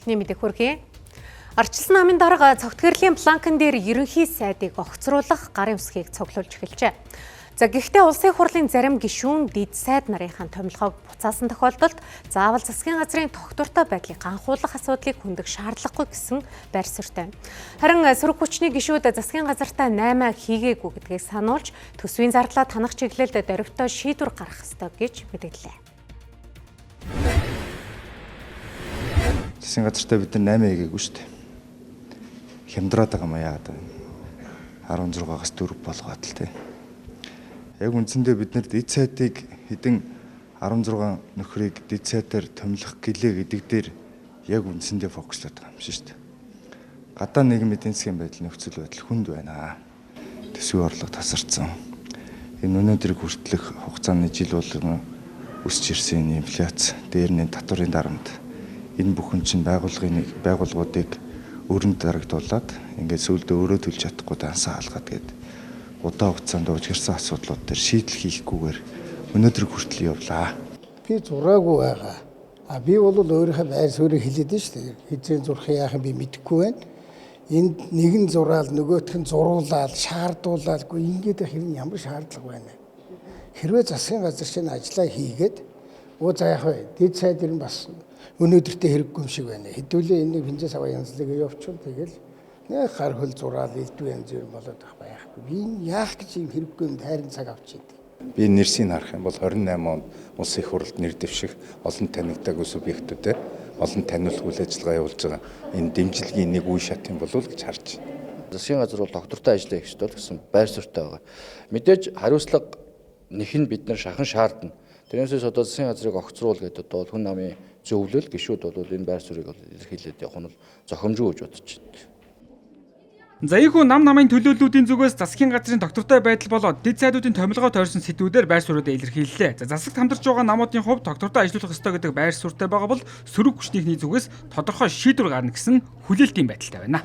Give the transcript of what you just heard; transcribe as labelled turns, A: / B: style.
A: Нэмэдэг хүргэе. Арчилсан намын дарга цогтгэрлийн планкн дээр ерөнхий сайдыг огцруулах гарын үсгийг цуглуулж эхэлжээ. За гэхдээ улсын хурлын зарим гишүүн дэд сайд нарынхаа томилгоог буцаасан тохиолдолд заавал засгийн газрын тогтвортой байдлыг ганхуулах асуудлыг хүндэх шаардлагагүй гэсэн байр суурьтай. Харин сөрөг хүчний гишүүд засгийн газартаа 8 хийгээгүй гэдгийг сануулж төсвийн зардлаа танах чиглэлд дөрвөлтөө шийдвэр гаргах ёстой гэж мэдээллээ.
B: Засгийн газартаа бид нар 8 хийгээгүй шүү дээ. Хямдраад байгаа юм яагаад 16-аас 4 болгоод л тий. Яг үндсэндээ бид нар дэд сайдыг хэдэн 16 нөхрийг дэд сайдаар томилох гэлээ гэдэг дээр яг үндсэндээ фокуслаад байгаа юм шүү дээ. Гадаа нийгмийн эдийн засгийн байдал нөхцөл байдал хүнд байна. Төсвийн орлого тасарсан. Энэ өнөөдрийг хүртэлх хугацааны жил болгон өсч ирсэн инфляц, дээрний татварын дарамт энэ бүхэн чинь байгууллагуудыг өрөнд дарагдуулаад ингээд сүүлдээ өөрөө төлж чадахгүй дансаа алгаад гээд удаан хугацаанд уужирсан асуудлууд дээр шийдэл хийхгүйгээр өнөөдөр хүртэл явлаа.
C: Би зураагүй байгаа. Би бол өөрийнхөө байр суурийг хэлээд нь шүү дээ. Хизээ зурх яахын би мэдэхгүй байна. Энд нэгэн зураал нөгөөх нь зуруулаад шаардуулаалгүй ингээд хэрэг ямар шаардлага байна. Хэрвээ засгийн газар чинь ажиллаа хийгээд за яах вэ? Дэд сайд ер нь бас өнөөдөртөө хэрэггүй юм шиг байна. Хэдүүлээ энийг бензээс аваа янзлыг явуучвал тэгэл нэг гар хөл зураал элдв янз бүр болоод байхгүй. Би яах гэж юм хэрэггүй юм тайран цаг авч идэв.
D: Би нэрсийг харах юм бол 28 он улсын их хурлд нэр дэвших олон танигдаагүй субъектүүдэд олон таниулах үйл ажиллагаа явуулж байгаа. Энэ дэмжлэгийн нэг үе шат юм болов уу гэж харж байна.
E: Засгийн газар бол доктортой ажиллах гэж бол гэсэн байр суурьтай байгаа. Мэдээж хариуцлага нэх нь бид нар шахан шаардна. Тэрнээсээс одоо засгийн газрыг огцруул гэдэг бол хүн намын зөвлөл гишүүд бол энэ байр суурийг илэрхийлээд явах нь зохимжгүй гэж бодож байна.
F: За ийхүү намын төлөөллүүдийн зүгээс засгийн газрын доктортой байдал болоод дэд сайдуудын томилгоо тойрсон сэдвүүдээр байр суурьудаа илэрхийллээ. За засагт хамтарч байгаа намуудын хувьд доктортой ажиллах ёстой гэдэг байр суурьтай байгаа бол сөрөг хүчнийхний зүгээс тодорхой шийдвэр гарна гэсэн хүлээлтийн байдалтай байна.